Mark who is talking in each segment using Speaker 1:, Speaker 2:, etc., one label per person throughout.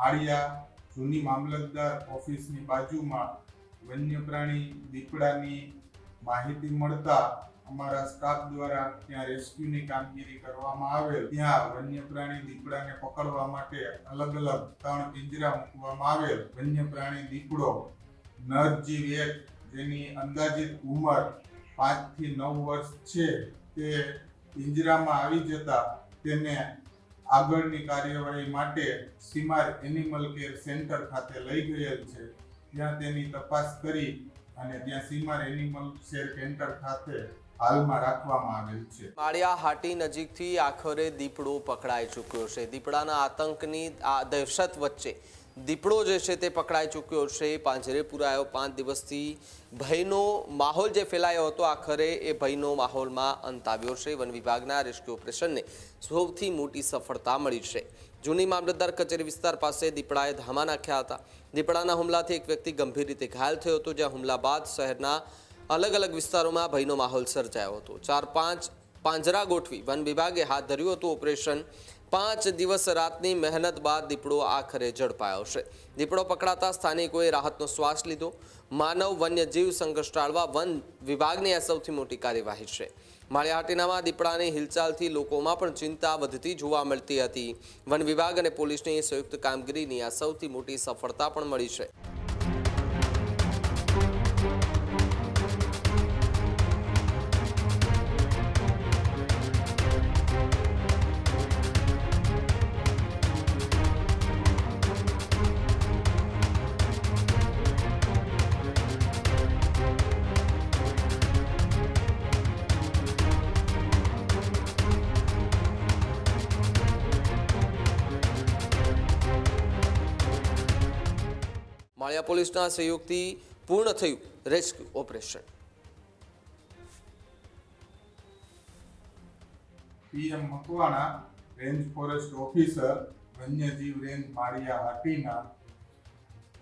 Speaker 1: માળિયા જૂની મામલતદાર ઓફિસની બાજુમાં વન્ય પ્રાણી દીપડાની માહિતી મળતા અમારા સ્ટાફ દ્વારા ત્યાં રેસ્ક્યુની કામગીરી કરવામાં આવેલ। ત્યાં વન્ય પ્રાણી દીપડાને પકડવા માટે અલગ અલગ 3 પિંજરા મૂકવામાં આવેલ। વન્ય પ્રાણી દીપડો નર જીવ એક જેની અંદાજિત ઉંમર 5 થી 9 વર્ષ છે તે પિંજરામાં આવી જતા તેને આગળની કાર્યવાહી માટે સીમાર એનિમલ કેર સેન્ટર ખાતે લઈ ગયેલ છે। ત્યાં તેની તપાસ કરી અને ત્યાં સીમાર એનિમલ કેર સેન્ટર ખાતે હાલમાં રાખવામાં આવેલ છે।
Speaker 2: માળિયા હાટી નજીકથી આખરે દીપડો પકડાઈ ચૂક્યો છે। દીપડાના આતંકની આ દહેશત વચ્ચે દીપડો જે છે તે પકડાઈ ચૂક્યો છે। પાંજરે પુરાયો 5 દિવસથી ભયનો માહોલ જે ફેલાયો હતો આખરે એ ભયનો માહોલમાં અંત આવ્યો છે। વન વિભાગના રેસ્ક્યુ ઓપરેશનને સૌથી મોટી સફળતા મળી છે। જૂની મામલતદાર કચેરી વિસ્તાર પાસે દીપડાએ ધામા નાખ્યા હતા। દીપડાના હુમલાથી એક વ્યક્તિ ગંભીર રીતે ઘાયલ થયો હતો, જ્યાં હુમલા બાદ શહેરના અલગ અલગ વિસ્તારોમાં ભયનો માહોલ સર્જાયો હતો। 4-5 પાંજરા ગોઠવી વન વિભાગે હાથ ધર્યું હતું ઓપરેશન। 5 દિવસ રાતની મહેનત બાદ દીપડો આખરે ઝડપાયો છે। દીપડો પકડાતા સ્થાનિકોએ રાહતનો શ્વાસ લીધો। માનવ વન્યજીવ સંઘર્ષ ટાળવા વન વિભાગની આ સૌથી મોટી કાર્યવાહી છે। માળિયા હાટીનામાં દીપડાની હિલચાલથી લોકોમાં પણ ચિંતા વધતી જોવા મળતી હતી। વન વિભાગ અને પોલીસની સંયુક્ત કામગીરીની આ સૌથી મોટી સફળતા પણ મળી છે। માળિયા પોલીસના સહયોગથી પૂર્ણ થયું rescue operation.
Speaker 1: PM Makwana range forest officer વન્યજીવ રેન્જ માળિયા હાટીના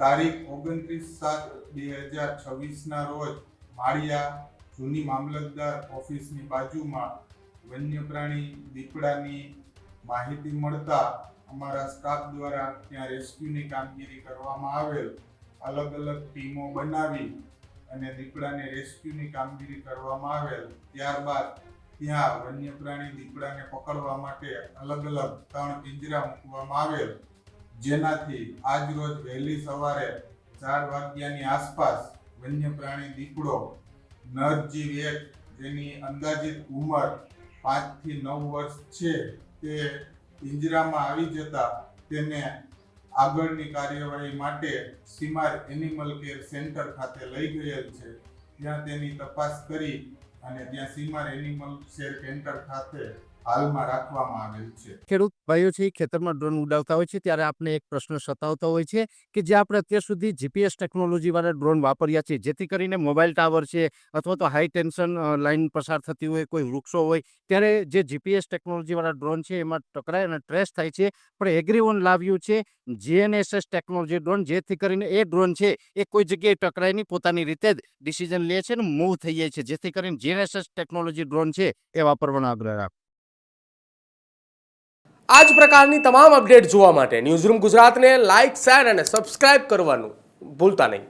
Speaker 1: તારીખ 29/7/2026 રોજ માળિયા જૂની મામલતદાર ઓફિસની બાજુમાં વન્ય પ્રાણી દીપડાની માહિતી મળતા અમારા સ્ટાફ દ્વારા ત્યાં રેસ્ક્યુની કામગીરી કરવામાં આવેલ। અલગ અલગ ટીમો બનાવી અને દીપડાને રેસ્ક્યુની કામગીરી કરવામાં આવેલ। ત્યારબાદ ત્યાં વન્ય પ્રાણી દીપડાને પકડવા માટે અલગ અલગ 3 પિંજરા મૂકવામાં આવેલ, જેનાથી આજ રોજ વહેલી સવારે 4 વાગ્યાની આસપાસ વન્ય પ્રાણી દીપડો નર જીવ એક જેની અંદાજિત ઉંમર 5 થી 9 વર્ષ છે તે પિંજરામાં આવી જતા તેને આગળની કાર્યવાહી માટે સીમાર એનિમલ કેર સેન્ટર ખાતે લઈ ગયેલ છે। ત્યાં તેની તપાસ કરી અને ત્યાં સીમાર એનિમલ કેર સેન્ટર ખાતે હાલમાં રાખવામાં આવેલ છે।
Speaker 3: ખેડૂત ભાઈઓ છે ખેતરમાં ડ્રોન ઉડાવતા હોય છે ત્યારે આપણે એક પ્રશ્ન સતાવતો હોય છે કે જે આપણે અત્યાર સુધી જીપીએસ ટેકનોલોજી વાળા ડ્રોન વાપર્યા છે, જેથી કરીને મોબાઈલ ટાવર છે અથવા તો હાઈ ટેન્શન લાઈન પસાર થતી હોય, કોઈ વૃક્ષો હોય, ત્યારે જે જીપીએસ ટેકનોલોજી વાળા ડ્રોન છે એમાં ટકરાય અને ટ્રેસ થાય છે। પણ એગ્રીવન લાવ્યું છે GNSS ટેકનોલોજી ડ્રોન, જેથી કરીને એ ડ્રોન છે એ કોઈ જગ્યાએ ટકરાય નહીં, પોતાની રીતે જ ડિસિઝન લે છે અને મૂવ થઈ જાય છે, જેથી કરીને GNSS ટેકનોલોજી ડ્રોન છે એ વાપરવાનો આગ્રહ રાખો।
Speaker 2: આ જ પ્રકારની તમામ અપડેટ જોવા માટે ન્યૂઝરૂમ ગુજરાતને લાઇક, શેર અને સબસ્ક્રાઇબ કરવાનું ભૂલતા નહીં।